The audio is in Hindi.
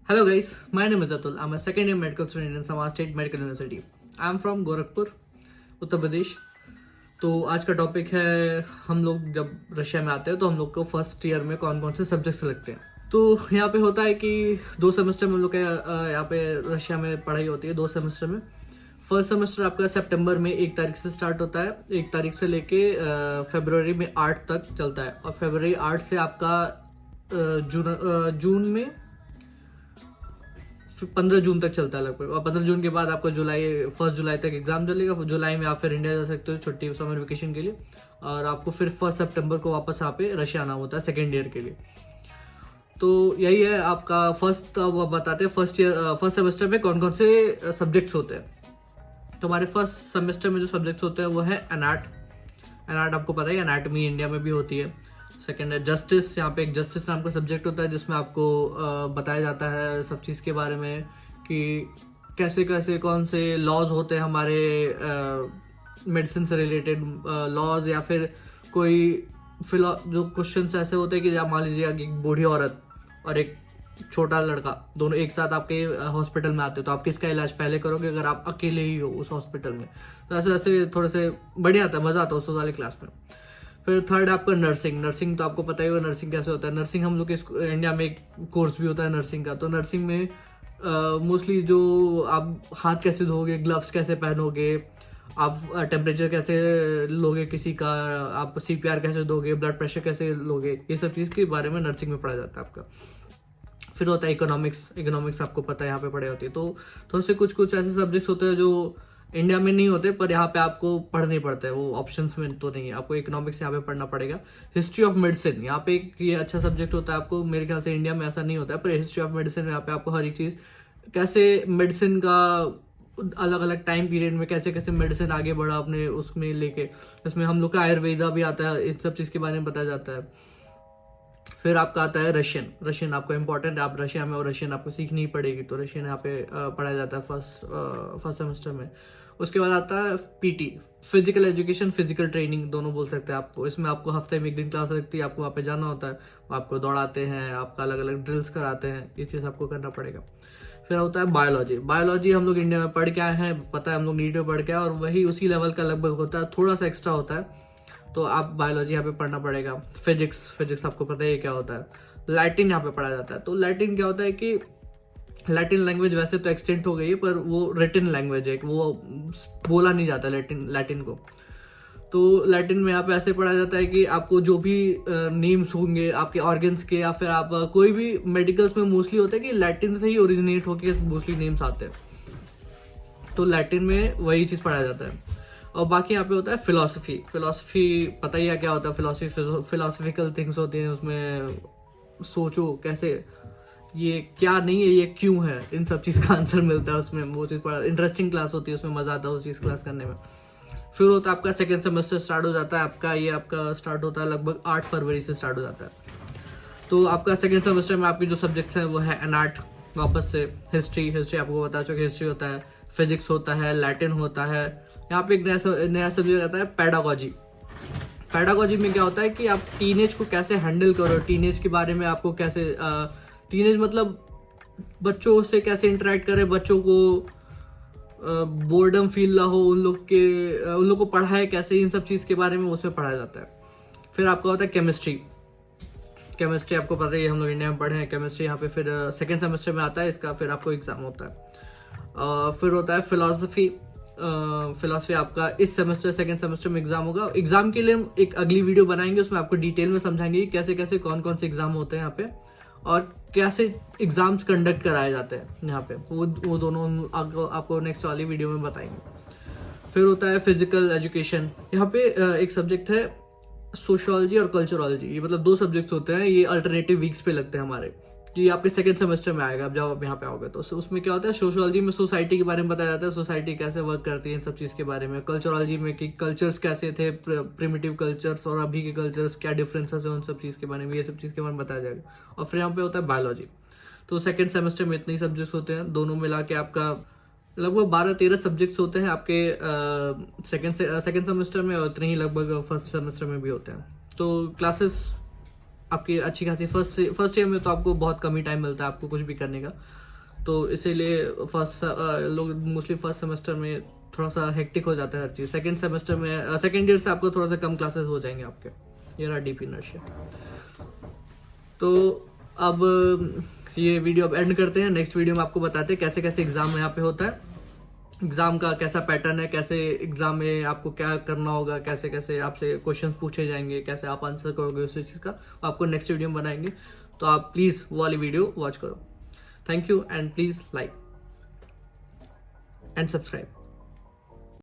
Hello guys, my name is Atul. I'm a second year medical student in Samar State Medical University. I'm from Gorakhpur, Uttar Pradesh. तो आज का टॉपिक है, हम लोग जब रशिया में आते हैं तो हम लोग को फर्स्ट ईयर में कौन कौन से सब्जेक्ट्स लगते हैं। तो यहाँ पे होता है कि 2 सेमेस्टर में हम लोग के यहाँ पे रशिया में पढ़ाई होती है 2 सेमेस्टर में। फर्स्ट सेमेस्टर आपका सितंबर में 1 तारीख से स्टार्ट होता है, 1 तारीख से लेके फरवरी में 8 तक चलता है। और फरवरी 8 से आपका जून में 15 जून तक चलता है लगभग। और 15 जून के बाद आपका 1 जुलाई तक एग्जाम चलेगा। जुलाई में आप फिर इंडिया जा सकते हो छुट्टी समर वेकेशन के लिए, और आपको फिर 1 सितंबर को वापस यहाँ पे रशिया आना होता है सेकेंड ईयर के लिए। तो यही है आपका फर्स्ट। अब आप बताते हैं फर्स्ट सेमेस्टर में कौन कौन से सब्जेक्ट्स होते हैं। तो हमारे फर्स्ट सेमेस्टर में जो सब्जेक्ट्स होते हैं वो है एनाट आपको पता है, एनाटमी इंडिया में भी होती है। सेकेंड है जस्टिस। यहाँ पे एक जस्टिस नाम का सब्जेक्ट होता है जिसमें आपको बताया जाता है सब चीज़ के बारे में कि कैसे कैसे कौन से लॉज होते हैं हमारे मेडिसिन से रिलेटेड लॉज, या फिर कोई जो क्वेश्चंस ऐसे होते हैं कि आप मान लीजिए कि एक बूढ़ी औरत और एक छोटा लड़का दोनों एक साथ आपके हॉस्पिटल में आते हो, तो आप किसका इलाज पहले करोगे अगर आप अकेले ही हो उस हॉस्पिटल में। तो ऐसे ऐसे थोड़े से बढ़िया आता है, मज़ा आता है उस वाले क्लास में। फिर थर्ड आपका नर्सिंग तो आपको पता ही होगा नर्सिंग कैसे होता है। नर्सिंग हम लोग के इंडिया में एक कोर्स भी होता है नर्सिंग का। तो नर्सिंग में मोस्टली जो आप हाथ कैसे धोगे, ग्लव्स कैसे पहनोगे, आप टेम्परेचर कैसे लोगे किसी का, आप CPR कैसे दोगे, ब्लड प्रेशर कैसे लोगे, ये सब चीज़ के बारे में नर्सिंग में पढ़ा जाता है आपका। फिर होता है इकोनॉमिक्स आपको पता है यहाँ पे पढ़े होती है। तो थोड़े से कुछ ऐसे सब्जेक्ट्स होते हैं जो इंडिया में नहीं होते पर यहाँ पे आपको पढ़ने पड़ते हैं, वो ऑप्शंस में तो नहीं है। आपको इकोनॉमिक्स यहाँ पे पढ़ना पड़ेगा। हिस्ट्री ऑफ मेडिसिन यहाँ पे ये अच्छा सब्जेक्ट होता है आपको, मेरे ख्याल से इंडिया में ऐसा नहीं होता है, पर हिस्ट्री ऑफ मेडिसिन यहाँ पे आपको हर एक चीज़ कैसे मेडिसिन का अलग अलग टाइम पीरियड में कैसे कैसे मेडिसिन आगे बढ़ा अपने उसमें लेके, इसमें हम लोग का आयुर्वेदा भी आता है, इन सब चीज़ के बारे में बताया जाता है। फिर आपका आता है रशियन आपको इम्पोर्टेंट है, आप रशिया में और रशियन आपको सीखनी ही पड़ेगी। तो रशियन यहाँ पे पढ़ाया जाता है फर्स्ट सेमेस्टर में। उसके बाद आता है PT, physical education physical training दोनों बोल सकते हैं आपको। इसमें आपको हफ्ते में 1 दिन क्लास लगती है, आपको वहाँ पे जाना होता है, आपको दौड़ाते हैं, आपका अलग अलग ड्रिल्स कराते हैं, ये चीज़ आपको करना पड़ेगा। फिर होता है बायोलॉजी हम लोग इंडिया में पढ़ के आए हैं, पता है हम लोग नीट में पढ़ के आए, और वही उसी लेवल का लगभग होता है, थोड़ा सा एक्स्ट्रा होता है। तो आप बायोलॉजी यहाँ पे पढ़ना पड़ेगा। फिजिक्स आपको पता है क्या होता है। लैटिन यहाँ पे पढ़ा जाता है। तो लैटिन क्या होता है कि लैटिन लैंग्वेज वैसे तो एक्सटेंट हो गई है, पर वो रिटन लैंग्वेज है, वो बोला नहीं जाता लैटिन को। तो लैटिन में यहाँ पे ऐसे पढ़ा जाता है कि आपको जो भी नेम्स होंगे आपके ऑर्गन्स के, या फिर आप कोई भी मेडिकल्स में मोस्टली होता है कि लैटिन से ही ओरिजिनेट होके मोस्टली नेम्स आते हैं। तो लैटिन में वही चीज़ पढ़ाया जाता है। और बाकी यहाँ पे होता है फिलोसफी पता ही है क्या होता है। फिलोसफिकल थिंग्स होती हैं, उसमें सोचो कैसे, ये क्या नहीं है, ये क्यों है, इन सब चीज़ का आंसर मिलता है उसमें। वो चीज़ पढ़ा, इंटरेस्टिंग क्लास होती है, उसमें मज़ा आता है उस चीज़ क्लास करने में। फिर होता है आपका सेकेंड सेमेस्टर स्टार्ट हो जाता है आपका स्टार्ट होता है लगभग 8 फरवरी से स्टार्ट हो जाता है। तो आपका सेकेंड सेमेस्टर में आपके जो सब्जेक्ट्स हैं वो है एनाट, वापस से हिस्ट्री आपको बता चुके, हिस्ट्री होता है, फिजिक्स होता है, लैटिन होता है। यहाँ पे एक नया सब्जेक्ट आता है पैडागोजी में क्या होता है कि आप टीनेज को कैसे हैंडल करो, टीनेज के बारे में आपको कैसे टीनेज मतलब बच्चों से कैसे इंटरेक्ट करें, बच्चों को बोर्डम फील ना हो, उन लोग को पढ़ाए कैसे, इन सब चीज़ के बारे में उसमें पढ़ाया जाता है। फिर आपका होता है केमिस्ट्री आपको पता है, हम लोग इंडिया में पढ़े हैं केमिस्ट्री। यहाँ पे फिर सेकेंड सेमेस्टर में आता है इसका, फिर आपको एग्जाम होता है। फिर होता है फिलोसफी आपका इस सेमेस्टर सेकेंड सेमेस्टर में एग्जाम होगा। एग्जाम के लिए हम एक अगली वीडियो बनाएंगे, उसमें आपको डिटेल में समझाएंगे कि कैसे कैसे कौन कौन से एग्जाम होते हैं यहाँ पे, और कैसे एग्जाम्स कंडक्ट कराए जाते हैं यहाँ पे, वो दोनों आपको नेक्स्ट वाली वीडियो में बताएंगे। फिर होता है फिजिकल एजुकेशन। यहाँ पे एक सब्जेक्ट है सोशियोलॉजी और कल्चरोलॉजी, ये मतलब 2 सब्जेक्ट्स होते हैं, ये अल्टरनेटिव वीक्स पे लगते हैं हमारे। ये आपके सेकेंड सेमेस्टर में आएगा, जब आप यहाँ पे आओगे तो उसमें क्या होता है, सोशियोलॉजी में सोसाइटी के बारे में बताया जाता है, सोसाइटी कैसे वर्क करती है, इन सब चीज़ के बारे में। कल्चरोलॉजी में कि कल्चर्स कैसे थे, प्रिमिटिव कल्चर्स और अभी के कल्चर्स क्या डिफरेंसेस है, उन सब चीज़ के बारे में, ये सब चीज़ के बारे में बताया जाएगा। और फिर यहाँ पे होता है बायोलॉजी। तो सेकेंड सेमेस्टर में इतने ही सब्जेक्ट्स होते हैं, दोनों मिला के आपका लगभग 12-13 सब्जेक्ट्स होते हैं आपके सेकेंड सेमेस्टर में, और इतने ही लगभग फर्स्ट सेमेस्टर में भी होते हैं। तो क्लासेस आपकी अच्छी खासी फर्स्ट ईयर में तो आपको बहुत कम ही टाइम मिलता है आपको कुछ भी करने का, तो इसीलिए लोग मोस्टली फर्स्ट सेमेस्टर में थोड़ा सा हेक्टिक हो जाता है हर चीज़। सेकंड सेमेस्टर में सेकंड ईयर से आपको थोड़ा सा कम क्लासेस हो जाएंगे आपके। ये रहा डीप इनर्शिया। तो अब ये वीडियो अब एंड करते हैं। नेक्स्ट वीडियो में आपको बताते हैं कैसे कैसे एग्जाम यहाँ पे होता है, एग्जाम का कैसा पैटर्न है, कैसे एग्जाम में आपको क्या करना होगा, कैसे कैसे आपसे क्वेश्चंस पूछे जाएंगे, कैसे आप आंसर करोगे उस चीज़ का, आपको नेक्स्ट वीडियो में बनाएंगे। तो आप प्लीज़ वो वाली वीडियो वॉच करो। Thank you and please like and subscribe.